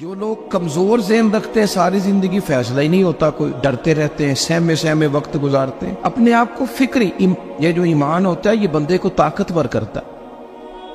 جو لوگ کمزور ذہن رکھتے ہیں ساری زندگی فیصلہ ہی نہیں ہوتا کوئی، ڈرتے رہتے ہیں، سہمے سہمے وقت گزارتے ہیں اپنے آپ کو فکری یہ جو ایمان ہوتا ہے یہ بندے کو طاقتور کرتا ہے،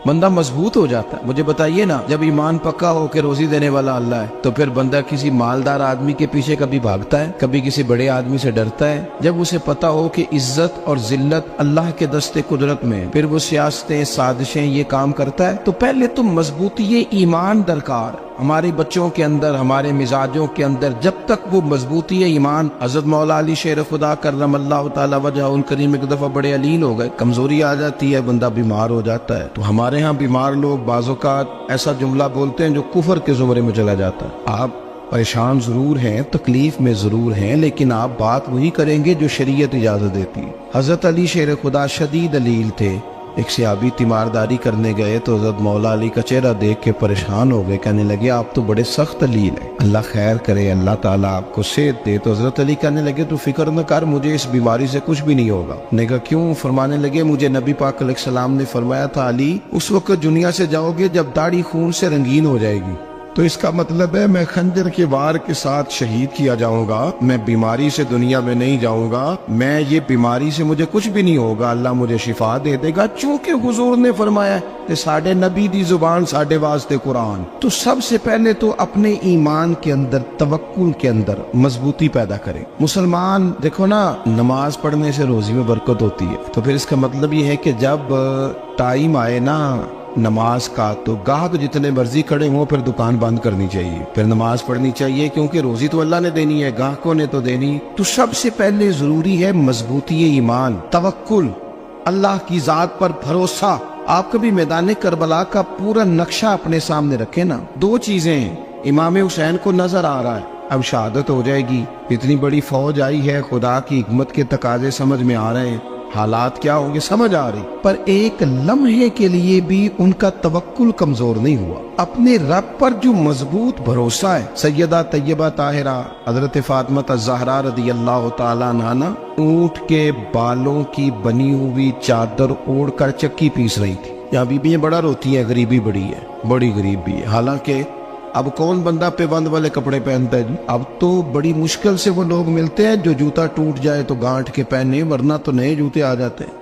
بندہ مضبوط ہو جاتا ہے۔ مجھے بتائیے نا، جب ایمان پکا ہو کہ روزی دینے والا اللہ ہے تو پھر بندہ کسی مالدار آدمی کے پیچھے کبھی بھاگتا ہے، کبھی کسی بڑے آدمی سے ڈرتا ہے؟ جب اسے پتا ہو کہ عزت اور ذلت اللہ کے دستے قدرت میں ہے، پھر وہ سیاستیں سازشیں یہ کام کرتا ہے۔ تو پہلے تو مضبوطی ایمان درکار ہمارے بچوں کے اندر، ہمارے مزاجوں کے اندر، جب تک وہ مضبوطی ایمان۔ حضرت مولا علی شیر خدا کرم اللہ تعالی وجہہ الکریم ایک دفعہ بڑے علیل ہو گئے، کمزوری آ جاتی ہے، بندہ بیمار ہو جاتا ہے۔ تو ہمارے ہاں بیمار لوگ بعض اوقات ایسا جملہ بولتے ہیں جو کفر کے زمرے میں چلا جاتا ہے۔ آپ پریشان ضرور ہیں، تکلیف میں ضرور ہیں، لیکن آپ بات وہی کریں گے جو شریعت اجازت دیتی ہے۔ حضرت علی شیر خدا شدید علیل تھے، ایک صحابی تیمارداری کرنے گئے تو حضرت مولا علی کا چہرہ دیکھ کے پریشان ہو گئے، کہنے لگے آپ تو بڑے سخت علیل ہیں، اللہ خیر کرے، اللہ تعالیٰ آپ کو صحت دے۔ تو حضرت علی کہنے لگے تو فکر نہ کر، مجھے اس بیماری سے کچھ بھی نہیں ہوگا۔ نے کہا کیوں؟ فرمانے لگے مجھے نبی پاک علیہ السلام نے فرمایا تھا علی اس وقت دنیا سے جاؤ گے جب داڑھی خون سے رنگین ہو جائے گی، تو اس کا مطلب ہے میں خنجر کے وار کے ساتھ شہید کیا جاؤں گا، میں بیماری سے دنیا میں نہیں جاؤں گا، میں یہ بیماری سے مجھے کچھ بھی نہیں ہوگا، اللہ مجھے شفا دے دے گا، چونکہ حضور نے فرمایا کہ ساڈے نبی دی زبان ساڈے واسطے قرآن۔ تو سب سے پہلے تو اپنے ایمان کے اندر، توکل کے اندر مضبوطی پیدا کریں۔ مسلمان دیکھو نا، نماز پڑھنے سے روزی میں برکت ہوتی ہے، تو پھر اس کا مطلب یہ ہے کہ جب ٹائم آئے نا نماز کا تو گاہک جتنے مرضی کھڑے ہوں پھر دکان بند کرنی چاہیے، پھر نماز پڑھنی چاہیے، کیونکہ روزی تو اللہ نے دینی ہے، گاہکوں نے تو دینی۔ تو سب سے پہلے ضروری ہے مضبوطی ایمان، توکل، اللہ کی ذات پر بھروسہ۔ آپ کبھی میدان کربلا کا پورا نقشہ اپنے سامنے رکھیں نا، دو چیزیں ہیں، امام حسین کو نظر آ رہا ہے اب شہادت ہو جائے گی، اتنی بڑی فوج آئی ہے، خدا کی حکمت کے تقاضے سمجھ میں آ رہے ہیں، حالات کیا ہوں گے سمجھ آ رہی، پر ایک لمحے کے لیے بھی ان کا توکل کمزور نہیں ہوا۔ اپنے رب پر جو مضبوط بھروسہ ہے، سیدہ طیبہ طاہرہ حضرت فاطمہ الزہرا رضی اللہ تعالیٰ عنہا اونٹ کے بالوں کی بنی ہوئی چادر اوڑھ کر چکی پیس رہی تھی۔ یہاں بیویاں بڑا روتی ہیں، غریبی بڑی ہے، بڑی غریب بھی ہے، حالانکہ اب کون بندہ پیبند والے کپڑے پہنتا ہے جی؟ اب تو بڑی مشکل سے وہ لوگ ملتے ہیں جو جوتا ٹوٹ جائے تو گانٹھ کے پہنے، ورنہ تو نئے جوتے آ جاتے ہیں۔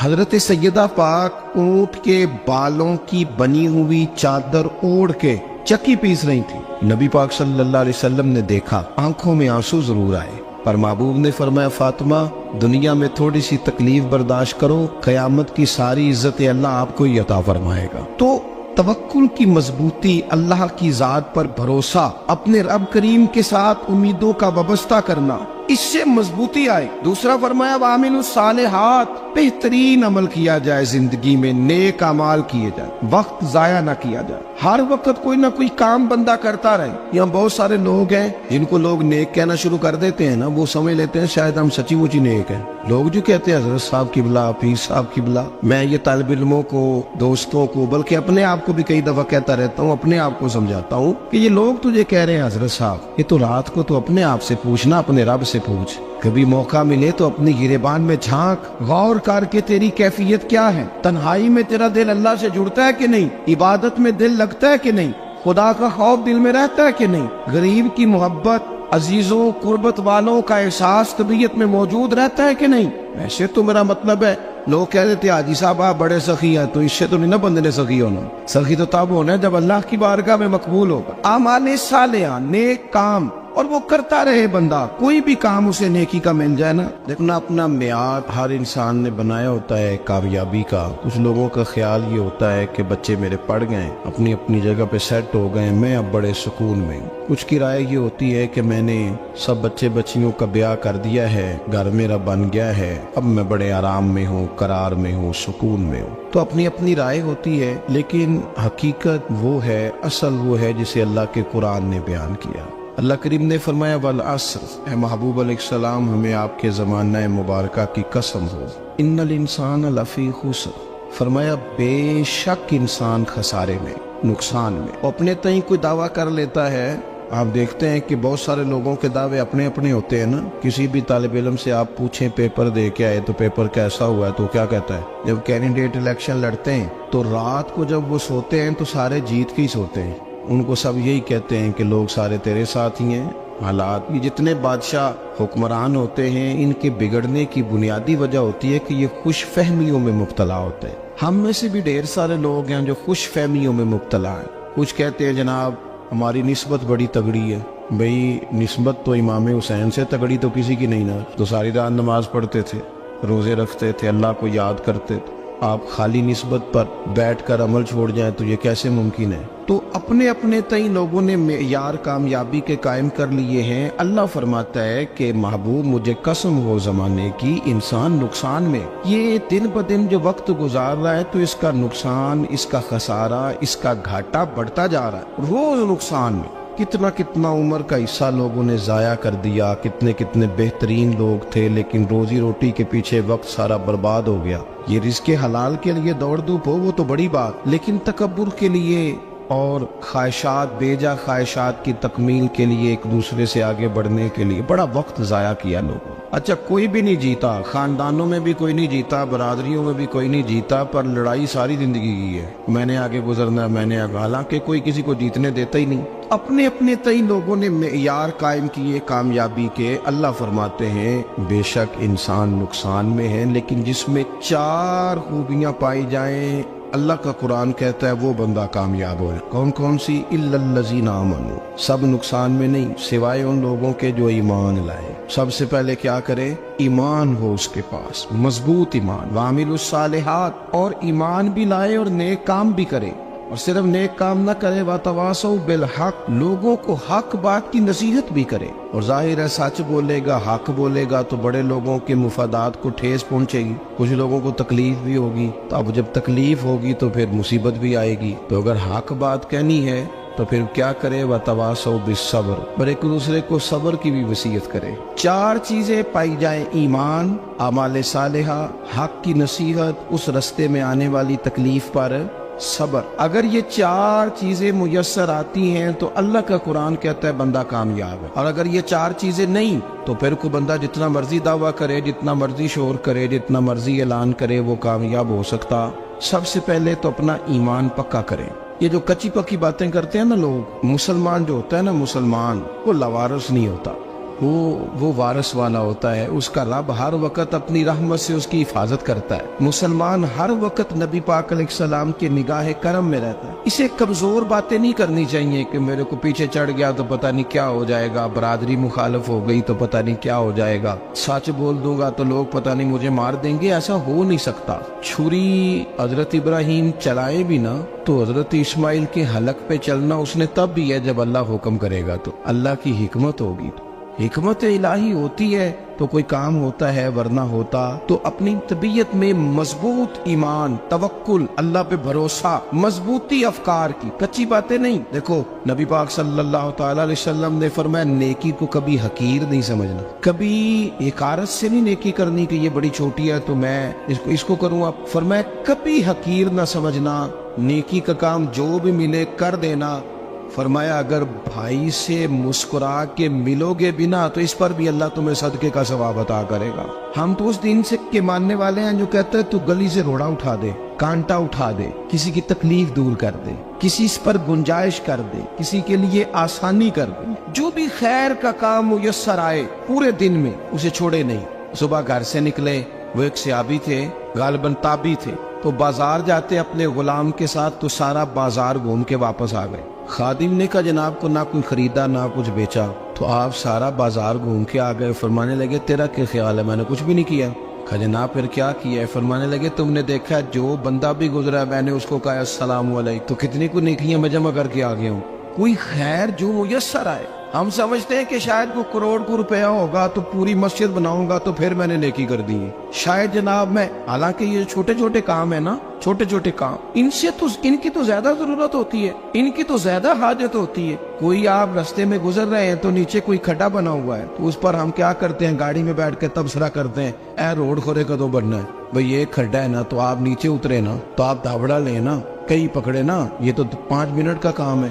حضرت سیدہ پاک اونٹ کے بالوں کی بنی ہوئی چادر اوڑھ کے چکی پیس رہی تھی۔ نبی پاک صلی اللہ علیہ وسلم نے دیکھا، آنکھوں میں آنسو ضرور آئے، پر محبوب نے فرمایا فاطمہ دنیا میں تھوڑی سی تکلیف برداشت کرو، قیامت کی ساری عزت اللہ آپ کو ہی عطا فرمائے گا۔ تو توکل کی مضبوطی، اللہ کی ذات پر بھروسہ، اپنے رب کریم کے ساتھ امیدوں کا وابستہ کرنا، اس سے مضبوطی آئے۔ دوسرا فرمایا وَعَمِلُوا الصَّالِحَاتِ، بہترین عمل کیا جائے زندگی میں، نیک اعمال کیے جائے، وقت ضائع نہ کیا جائے، ہر وقت کوئی نہ کوئی کام بندہ کرتا رہے۔ یہاں بہت سارے لوگ ہیں جن کو لوگ نیک کہنا شروع کر دیتے ہیں نا، وہ سمجھ لیتے ہیں شاید ہم سچی مچی نیک ہیں۔ لوگ جو کہتے ہیں حضرت صاحب قبلہ، پیر صاحب قبلہ، میں یہ طالب علموں کو، دوستوں کو، بلکہ اپنے آپ کو بھی کئی دفعہ کہتا رہتا ہوں، اپنے آپ کو سمجھاتا ہوں کہ یہ لوگ تجھے کہہ رہے ہیں حضرت صاحب، یہ تو رات کو تو اپنے آپ سے پوچھنا، اپنے رب سے پوچھ، کبھی موقع ملے تو اپنی گریبان میں جھانک، غور کر کے تیری کیفیت کیا ہے، تنہائی میں تیرا دل اللہ سے جڑتا ہے کہ نہیں، عبادت میں دل لگتا ہے کہ نہیں، خدا کا خوف دل میں رہتا ہے کہ نہیں، غریب کی محبت، عزیزوں قربت والوں کا احساس طبیعت میں موجود رہتا ہے کہ نہیں۔ ویسے تو میرا مطلب ہے، لوگ کہہ دیتے حاجی صاحب آپ بڑے سخی ہیں، تو اس سے تو نہیں نا بندے نے سخی ہونا، سخی تو تب ہونا ہے جب اللہ کی بارگاہ میں مقبول ہوگا۔ اعمال صالحہ، نیک کام، اور وہ کرتا رہے بندہ، کوئی بھی کام اسے نیکی کا مل جائے نا۔ دیکھنا اپنا معیار ہر انسان نے بنایا ہوتا ہے کامیابی کا۔ کچھ لوگوں کا خیال یہ ہوتا ہے کہ بچے میرے پڑھ گئے، اپنی اپنی جگہ پہ سیٹ ہو گئے، میں اب بڑے سکون میں ہوں۔ کچھ کی رائے یہ ہوتی ہے کہ میں نے سب بچے بچیوں کا بیاہ کر دیا ہے، گھر میرا بن گیا ہے، اب میں بڑے آرام میں ہوں، قرار میں ہوں، سکون میں ہوں۔ تو اپنی اپنی رائے ہوتی ہے، لیکن حقیقت وہ ہے، اصل وہ ہے جسے اللہ کے قرآن نے بیان کیا۔ اللہ کریم نے فرمایا والعصر، اے محبوب علیہ السلام ہمیں آپ کے زمانہ مبارکہ کی قسم ہو، ان الانسان لفی خسر، فرمایا بے شک انسان خسارے میں، نقصان میں۔ اپنے تئیں کوئی دعویٰ کر لیتا ہے، آپ دیکھتے ہیں کہ بہت سارے لوگوں کے دعوے اپنے اپنے ہوتے ہیں نا۔ کسی بھی طالب علم سے آپ پوچھیں پیپر دے کے آئے تو پیپر کیسا ہوا ہے، تو کیا کہتا ہے؟ جب کینڈیڈیٹ الیکشن لڑتے ہیں تو رات کو جب وہ سوتے ہیں تو سارے جیت کے ہی سوتے ہیں، ان کو سب یہی کہتے ہیں کہ لوگ سارے تیرے ساتھ ہی ہیں. حالات یہ جتنے بادشاہ حکمران ہوتے ہیں ان کے بگڑنے کی بنیادی وجہ ہوتی ہے کہ یہ خوش فہمیوں میں مبتلا ہوتے ہیں. ہم میں سے بھی ڈھیر سارے لوگ ہیں جو خوش فہمیوں میں مبتلا ہیں. کچھ کہتے ہیں جناب ہماری نسبت بڑی تگڑی ہے. بھئی نسبت تو امام حسین سے تگڑی تو کسی کی نہیں نا. تو ساری رات نماز پڑھتے تھے, روزے رکھتے تھے, اللہ کو یاد کرتے تھے. آپ خالی نسبت پر بیٹھ کر عمل چھوڑ جائیں تو یہ کیسے ممکن ہے؟ تو اپنے اپنے تئیں لوگوں نے معیار کامیابی کے قائم کر لیے ہیں. اللہ فرماتا ہے کہ محبوب مجھے قسم ہو زمانے کی انسان نقصان میں. یہ دن بدن جو وقت گزار رہا ہے تو اس کا نقصان, اس کا خسارہ, اس کا گھاٹا بڑھتا جا رہا ہے روز نقصان میں. کتنا عمر کا حصہ لوگوں نے ضائع کر دیا. کتنے بہترین لوگ تھے لیکن روزی روٹی کے پیچھے وقت سارا برباد ہو گیا. یہ رزق حلال کے لیے دوڑ دھوپ ہو وہ تو بڑی بات, لیکن تکبر کے لیے اور خواہشات, بیجا خواہشات کی تکمیل کے لیے, ایک دوسرے سے آگے بڑھنے کے لیے بڑا وقت ضائع کیا لوگوں. اچھا کوئی بھی نہیں جیتا, خاندانوں میں بھی کوئی نہیں جیتا, برادریوں میں بھی کوئی نہیں جیتا, پر لڑائی ساری زندگی کی ہے. میں نے آگے گزرنا, میں نے آگے, حالانکہ کوئی کسی کو جیتنے دیتا ہی نہیں. اپنے اپنے تئیں لوگوں نے معیار قائم کیے کامیابی کے. اللہ فرماتے ہیں بے شک انسان نقصان میں ہے, لیکن جس میں 4 خوبیاں پائی جائیں اللہ کا قرآن کہتا ہے وہ بندہ کامیاب ہو. کون کون سی؟ الا الذین آمنوا. سب نقصان میں نہیں سوائے ان لوگوں کے جو ایمان لائے. سب سے پہلے کیا کرے؟ ایمان ہو اس کے پاس, مضبوط ایمان. وعملوا الصالحات, اور ایمان بھی لائے اور نیک کام بھی کرے. اور صرف نیک کام نہ کرے, وَتَوَاصَوْا بِالْحَقِّ, لوگوں کو حق بات کی نصیحت بھی کرے. اور ظاہر ہے سچ بولے گا, حق بولے گا تو بڑے لوگوں کے مفادات کو ٹھیس پہنچے گی, کچھ لوگوں کو تکلیف بھی ہوگی. تو اب جب تکلیف ہوگی تو پھر مصیبت بھی آئے گی. تو اگر حق بات کہنی ہے تو پھر کیا کرے؟ وَتَوَاصَوْا بِالصَّبْرِ, اور ایک دوسرے کو صبر کی بھی وصیت کرے. 4 چیزیں پائی جائیں, ایمان, اعمال صالحہ, حق کی نصیحت, اس رستے میں آنے والی تکلیف پر صبر. اگر یہ 4 چیزیں میسر آتی ہیں تو اللہ کا قرآن کہتا ہے بندہ کامیاب ہے. اور اگر یہ 4 چیزیں نہیں تو پھر کوئی بندہ جتنا مرضی دعویٰ کرے, جتنا مرضی شور کرے, جتنا مرضی اعلان کرے, وہ کامیاب ہو سکتا. سب سے پہلے تو اپنا ایمان پکا کرے. یہ جو کچی پکی باتیں کرتے ہیں نا لوگ, مسلمان جو ہوتا ہے نا, مسلمان وہ لوارث نہیں ہوتا, وہ وارث والا ہوتا ہے. اس کا رب ہر وقت اپنی رحمت سے اس کی حفاظت کرتا ہے. مسلمان ہر وقت نبی پاک علیہ السلام کے نگاہ کرم میں رہتا ہے. اسے کمزور باتیں نہیں کرنی چاہیے کہ میرے کو پیچھے چڑھ گیا تو پتہ نہیں کیا ہو جائے گا, برادری مخالف ہو گئی تو پتہ نہیں کیا ہو جائے گا, سچ بول دوں گا تو لوگ پتہ نہیں مجھے مار دیں گے. ایسا ہو نہیں سکتا. چھری حضرت ابراہیم چلائے بھی نا تو حضرت اسماعیل کے حلق پہ چلنا اس نے تب بھی ہے جب اللہ حکم کرے گا. تو اللہ کی حکمت ہوگی, حکمت الہی ہوتی ہے تو کوئی کام ہوتا ہے, ورنہ ہوتا. تو اپنی طبیعت میں مضبوط ایمان, توکل, اللہ پہ بھروسہ, مضبوطی افکار کی, کچی باتیں نہیں. دیکھو نبی پاک صلی اللہ تعالی علیہ وسلم نے فرمایا نیکی کو کبھی حقیر نہیں سمجھنا, کبھی حقارت سے نہیں نیکی کرنی کہ یہ بڑی چھوٹی ہے تو میں اس کو کروں. اب فرمایا کبھی حقیر نہ سمجھنا, نیکی کا کام جو بھی ملے کر دینا. فرمایا اگر بھائی سے مسکرا کے ملو گے بنا تو اس پر بھی اللہ تمہیں صدقے کا ثواب عطا کرے گا. ہم تو اس دین سے کے ماننے والے ہیں جو کہتے ہیں تو گلی سے روڑا اٹھا دے, کانٹا اٹھا دے, کسی کی تکلیف دور کر دے, کسی اس پر گنجائش کر دے, کسی کے لیے آسانی کر دے. جو بھی خیر کا کام میسر آئے پورے دن میں اسے چھوڑے نہیں. صبح گھر سے نکلے, وہ ایک صحابی تھے, غالباً تابعی تھے, تو بازار جاتے اپنے غلام کے ساتھ تو سارا بازار گھوم کے واپس آ گئے. خادم نے کہا جناب کو نہ کوئی خریدا نہ کچھ بیچا. تو آپ سارا بازار گھوم کے آ گئے. فرمانے لگے تیرا کیا خیال ہے؟ میں نے کچھ بھی نہیں کیا. کہا جناب پھر کیا کیا ہے؟ فرمانے لگے تم نے دیکھا جو بندہ بھی گزرا میں نے اس کو کہا السلام علیکم, تو کتنی کو نیکیاں میں جمع کر کے آ گیا ہوں. کوئی خیر جو میسر آئے. ہم سمجھتے ہیں کہ شاید کو کروڑ کو روپیہ ہوگا تو پوری مسجد بناؤں گا تو پھر میں نے نیکی کر دی ہے. شاید جناب میں, حالانکہ یہ چھوٹے چھوٹے کام ہیں نا, چھوٹے چھوٹے کام, ان کی تو زیادہ ضرورت ہوتی ہے, ان کی تو زیادہ حاجت ہوتی ہے. کوئی آپ رستے میں گزر رہے ہیں تو نیچے کوئی کھڈا بنا ہوا ہے تو اس پر ہم کیا کرتے ہیں, گاڑی میں بیٹھ کے تبصرہ کرتے ہیں اے روڈ کھورے کدو بننا ہے. بھئی یہ کھڈا ہے نا تو آپ نیچے اترے نا, تو آپ دھاوڑا لیں نا, کئی پکڑے نا, یہ تو 5 منٹ کا کام ہے.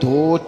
2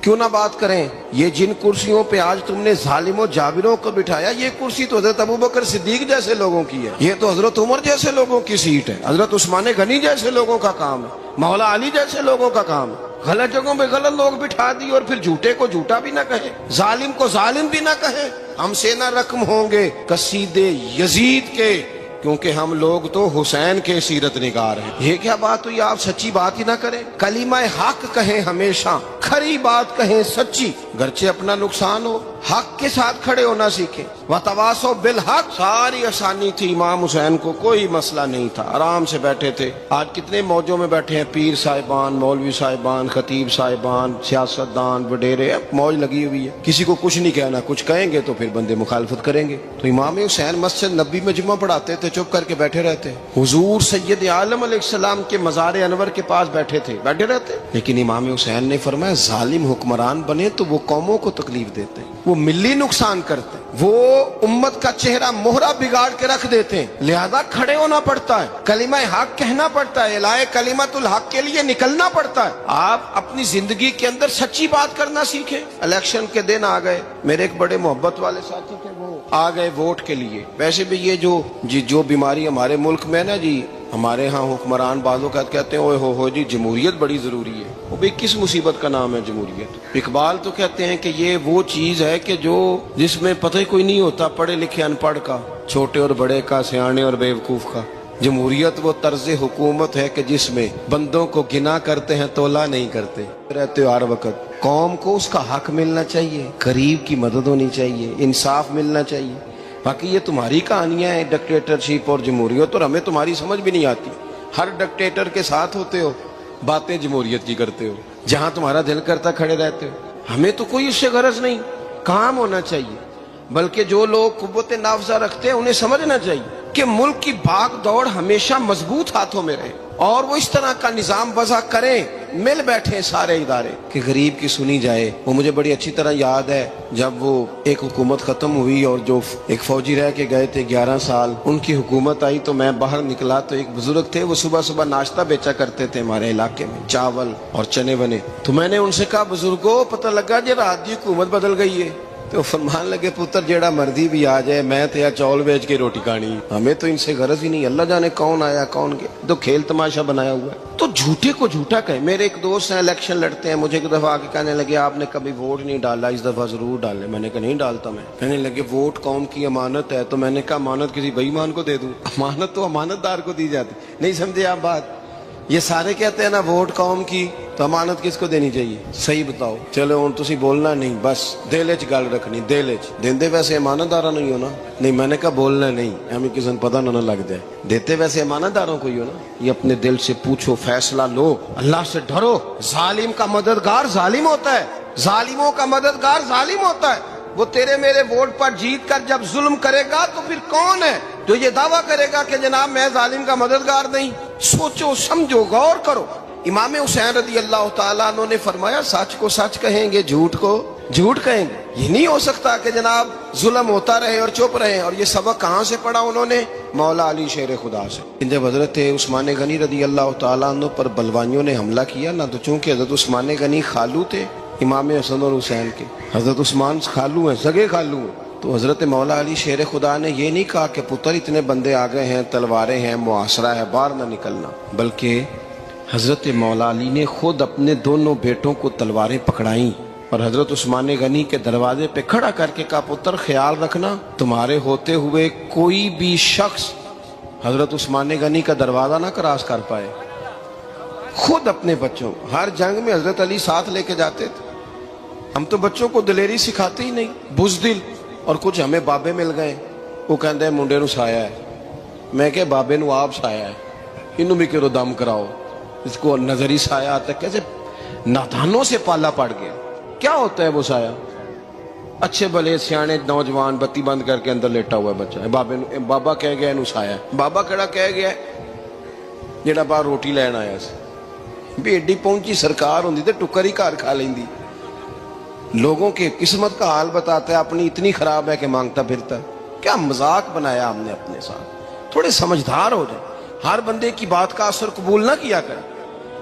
کیوں نہ بات کریں؟ یہ جن کرسیوں پہ آج تم نے ظالموں جابروں کو بٹھایا، یہ کرسی تو حضرت ابوبکر صدیق جیسے لوگوں کی ہے، یہ تو حضرت عمر جیسے لوگوں کی سیٹ ہے، حضرت عثمان غنی جیسے لوگوں کا کام ہے، مولا علی جیسے لوگوں کا کام ہے۔ غلط جگہوں پہ غلط لوگ بٹھا دی اور پھر جھوٹے کو جھوٹا بھی نہ کہیں، ظالم کو ظالم بھی نہ کہیں۔ ہم سے نہ رقم ہوں گے قصیدے یزید کے، کیونکہ ہم لوگ تو حسین کے سیرت نگار ہیں۔ یہ کیا بات ہوئی؟ آپ سچی بات ہی نہ کریں، کلمہ حق کہیں، ہمیشہ کھری بات کہیں، سچی، گرچہ اپنا نقصان ہو، حق کے ساتھ کھڑے ہونا سیکھیں۔ وتواصوا بالحق، ساری آسانی تھی، امام حسین کو کوئی مسئلہ نہیں تھا، آرام سے بیٹھے تھے۔ آج کتنے موجوں میں بیٹھے ہیں، پیر صاحبان، مولوی صاحبان، خطیب صاحبان، سیاستدان، وڈیرے، موج لگی ہوئی ہے، کسی کو کچھ نہیں کہنا، کچھ کہیں گے تو پھر بندے مخالفت کریں گے۔ تو امام حسین مسجد نبی میں جمعہ پڑھاتے تھے، چپ کر کے بیٹھے رہتے، حضور سید عالم علیہ السلام کے مزار انور کے پاس بیٹھے تھے، بیٹھے رہتے۔ لیکن امام حسین نے فرمایا ظالم حکمران بنے تو وہ قوموں کو تکلیف دیتے ہیں، وہ ملی نقصان کرتے ہیں، وہ امت کا چہرہ مہرہ بگاڑ کے رکھ دیتے ہیں، لہذا کھڑے ہونا پڑتا ہے، کلمہ حق کہنا پڑتا ہے، الہ کلمت الحق کے لیے نکلنا پڑتا ہے۔ آپ اپنی زندگی کے اندر سچی بات کرنا سیکھیں۔ الیکشن کے دن آ گئے، میرے ایک بڑے محبت والے ساتھی تھے، وہ آ گئے ووٹ کے لیے۔ ویسے بھی یہ جو بیماری ہمارے ملک میں نا جی، ہمارے ہاں حکمران بعض اوقات کہتے ہیں اوے ہو جی جمہوریت بڑی ضروری ہے۔ وہ بھی کس مصیبت کا نام ہے جمہوریت؟ اقبال تو کہتے ہیں کہ یہ وہ چیز ہے کہ جس میں پتہ ہی کوئی نہیں ہوتا، پڑھے لکھے ان پڑھ کا، چھوٹے اور بڑے کا، سیانے اور بیوقوف کا۔ جمہوریت وہ طرز حکومت ہے کہ جس میں بندوں کو گنا کرتے ہیں، تولا نہیں کرتے رہتے ہو ہر وقت۔ قوم کو اس کا حق ملنا چاہیے، غریب کی مدد ہونی چاہیے، انصاف ملنا چاہیے۔ باقی یہ تمہاری کہانیاں ہیں ڈکٹیٹرشپ اور جمہوریت، اور ہمیں تمہاری سمجھ بھی نہیں آتی۔ ہر ڈکٹیٹر کے ساتھ ہوتے ہو، باتیں جمہوریت کی کرتے ہو، جہاں تمہارا دل کرتا کھڑے رہتے ہو۔ ہمیں تو کوئی اس سے غرض نہیں، کام ہونا چاہیے۔ بلکہ جو لوگ قوت نافذہ رکھتے ہیں انہیں سمجھنا چاہیے کہ ملک کی بھاگ دوڑ ہمیشہ مضبوط ہاتھوں میں رہے، اور وہ اس طرح کا نظام وضع کریں، مل بیٹھے سارے ادارے کہ غریب کی سنی جائے۔ وہ مجھے بڑی اچھی طرح یاد ہے جب وہ ایک حکومت ختم ہوئی اور جو ایک فوجی رہ کے گئے تھے 11 سال، ان کی حکومت آئی تو میں باہر نکلا تو ایک بزرگ تھے، وہ صبح صبح ناشتہ بیچا کرتے تھے ہمارے علاقے میں، چاول اور چنے بنے۔ تو میں نے ان سے کہا بزرگوں پتہ لگا جی رات دی حکومت بدل گئی ہے۔ تو فرمان لگے پتر جیڑا مردی بھی آ جائے، میں تو یا چاول بیچ کے روٹی کھانی، ہمیں تو ان سے غرض ہی نہیں، اللہ جانے کون آیا کون گیا، تو کھیل تماشا بنایا ہوا ہے۔ تو جھوٹے کو جھوٹا کہیں۔ میرے ایک دوست ہیں الیکشن لڑتے ہیں، مجھے ایک دفعہ آ کے کہنے لگے آپ نے کبھی ووٹ نہیں ڈالا، اس دفعہ ضرور ڈالے۔ میں نے کہا نہیں ڈالتا میں۔ کہنے لگے ووٹ قوم کی امانت ہے، تو میں نے کہا امانت کسی بے ایمان کو دے دوں؟ امانت تو امانت دار کو دی جاتی۔ نہیں سمجھے آپ بات؟ یہ سارے کہتے ہیں نا ووٹ قوم کی، تو امانت کس کو دینی چاہیے؟ صحیح بتاؤ۔ چلو ہوں تسی بولنا نہیں، بس دل وچ گل رکھنی، دل وچ دیندے ویسے امانت دارا نہیں ہونا۔ نہیں میں نے کہا بولنا نہیں، ہمیں کسی کو پتہ نہ لگ جائے، دیتے ویسے امانت داروں کو ہی ہو نا۔ یہ اپنے دل سے پوچھو، فیصلہ لو، اللہ سے ڈرو۔ ظالم کا مددگار ظالم ہوتا ہے، ظالموں کا مددگار ظالم ہوتا ہے۔ وہ تیرے میرے ووٹ پر جیت کر جب ظلم کرے گا تو پھر کون ہے جو یہ دعویٰ کرے گا کہ جناب میں ظالم کا مددگار نہیں؟ سوچو سمجھو، غور کرو۔ امام حسین رضی اللہ تعالیٰ عنہ نے فرمایا سچ کو سچ کہیں گے، جھوٹ کو جھوٹ کہیں گے۔ یہ نہیں ہو سکتا کہ جناب ظلم ہوتا رہے اور چپ رہے۔ اور یہ سبق کہاں سے پڑھا انہوں نے؟ مولا علی شیر خدا سے۔ جب حضرت عثمان غنی رضی اللہ تعالیٰ عنہ پر بلوائیوں نے حملہ کیا نا، تو چونکہ حضرت عثمان غنی خالو تھے امام حسن اور حسین کے، حضرت عثمان خالو ہیں، سگے خالو ہیں، تو حضرت مولا علی شیر خدا نے یہ نہیں کہا کہ پتر اتنے بندے آ گئے ہیں، تلواریں ہیں، محاصرہ ہے، باہر نہ نکلنا، بلکہ حضرت مولا علی نے خود اپنے دونوں بیٹوں کو تلواریں پکڑائیں اور حضرت عثمان غنی کے دروازے پہ کھڑا کر کے کہا پتر خیال رکھنا تمہارے ہوتے ہوئے کوئی بھی شخص حضرت عثمان غنی کا دروازہ نہ کراس کر پائے۔ خود اپنے بچوں، ہر جنگ میں حضرت علی ساتھ لے کے جاتے تھے۔ ہم تو بچوں کو دلیری سکھاتے ہی نہیں، بزدل۔ اور کچھ ہمیں بابے مل گئے، وہ کہتے ہیں منڈے نو سایا ہے، میں کہ بابے نو آپ سایا ہے، انہوں بھی کرو دم کراؤ، اس کو نظری سایہ آتا ہے۔ کیسے نادانوں سے پالا پڑ گیا۔ کیا ہوتا ہے وہ سایہ؟ اچھے بھلے سیانے نوجوان بتی بند کر کے اندر لیٹا ہوا ہے بچہ ہے، بابا کہہ گیا انہوں سایہ ہے۔ بابا کہڑا کہہ گیا جڑا باہر روٹی لین آیا سی، بھی ایڈی پہنچی سرکار ہوندی تے ٹکر ہی گھر کھا لیندی۔ لوگوں کے قسمت کا حال بتاتا ہے، اپنی اتنی خراب ہے کہ مانگتا پھرتا ہے۔ کیا مذاق بنایا ہم نے اپنے ساتھ۔ تھوڑے سمجھدار ہو جائیں، ہر بندے کی بات کا اثر قبول نہ کیا کریں۔